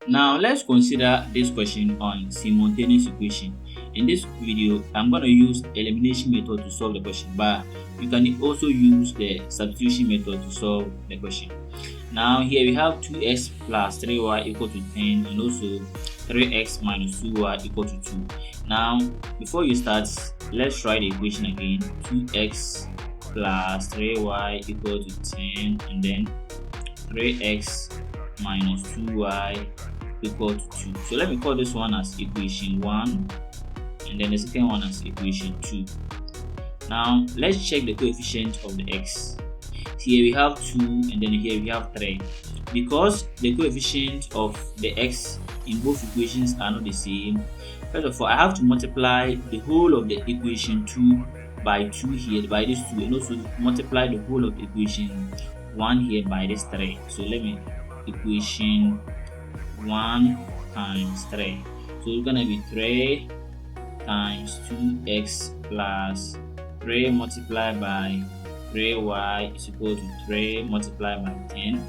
Now let's consider this question on simultaneous equation. In this video, I'm going to use elimination method to solve the question, but you can also use the substitution method to solve the question. Now here we have 2x plus 3y equal to 10 and also 3x minus 2y equal to 2. Now before you start, let's try the equation again. 2x plus 3y equal to 10 and then 3x minus 2y equal to 2. So let me call this one as equation 1 and then the second one as equation 2. Now let's check the coefficient of the x. Here we have 2 and then here we have 3. Because the coefficient of the x in both equations are not the same, first of all I have to multiply the whole of the equation 2 by 2 here, by this 2, and also multiply the whole of the equation 1 here by this 3. So let me equation 1 times 3. So it's gonna be 3 times 2x plus 3 multiplied by 3y is equal to 3 multiplied by 10.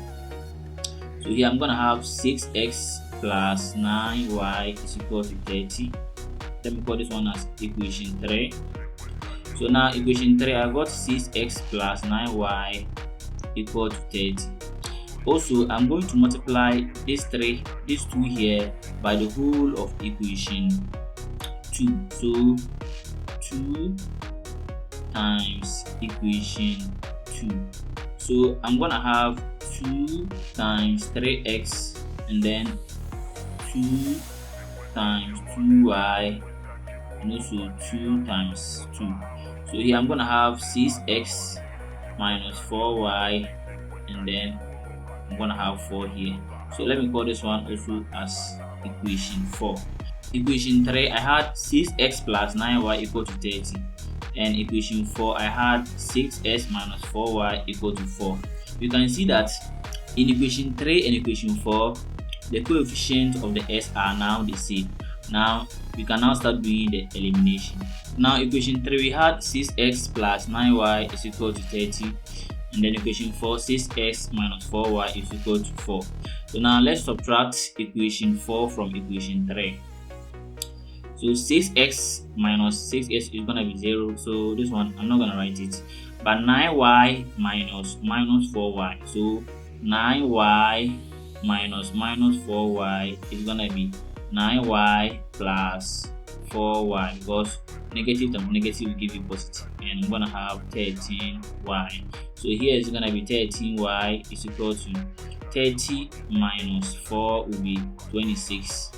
So here I'm gonna have 6x plus 9y is equal to 30. Let me call this one as equation 3. So now equation 3, I got 6x plus 9y equal to 30. Also, I'm going to multiply this 2 here by the whole of equation 2. So 2 times equation 2. So I'm gonna have 2 times 3x and then 2 times 2y and also 2 times 2. So here I'm gonna have 6x minus 4y and then I'm gonna have 4 here. So let me call this one also as equation 4. Equation 3, I had 6x plus 9y equal to 30. And equation 4, I had 6x minus 4y equal to 4. You can see that in equation 3 and equation 4, the coefficients of the s are now the same. Now we can now start doing the elimination. Now equation 3, we had 6x plus 9y is equal to 30. And then equation 4, 6x minus 4y is equal to 4. So now let's subtract equation 4 from equation 3. So 6x minus 6x is gonna be 0. So this one I'm not gonna write it. But 9y minus 4y. So 9y minus 4y is gonna be 9y plus 4y, because negative times negative will give you positive, and I'm gonna have 13y. So here is gonna be 13y is equal to 30 minus 4 will be 26.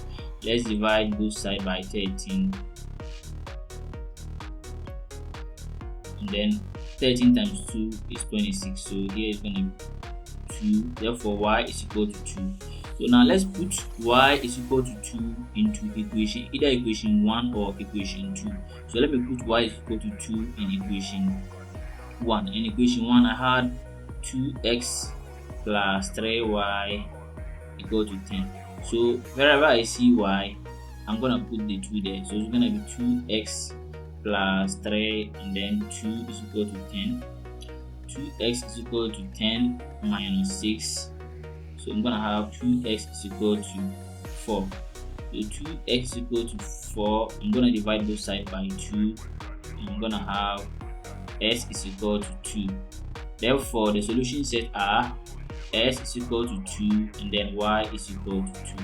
Let's divide both sides by 13, and then 13 times 2 is 26. So here is gonna be 2. Therefore y is equal to 2. So now let's put y is equal to 2 into equation, either equation 1 or equation 2. So let me put y is equal to 2 in equation 1. In equation 1, I had 2x plus 3y equal to 10. So wherever I see y, I'm gonna put the 2 there. So it's gonna be 2x plus 3 and then 2 is equal to 10. 2x is equal to 10 minus 6. So I'm gonna have 2x is equal to 4. So 2x is equal to 4. I'm gonna divide both sides by 2. And I'm gonna have s is equal to 2. Therefore, the solution set are s is equal to 2 and then y is equal to 2.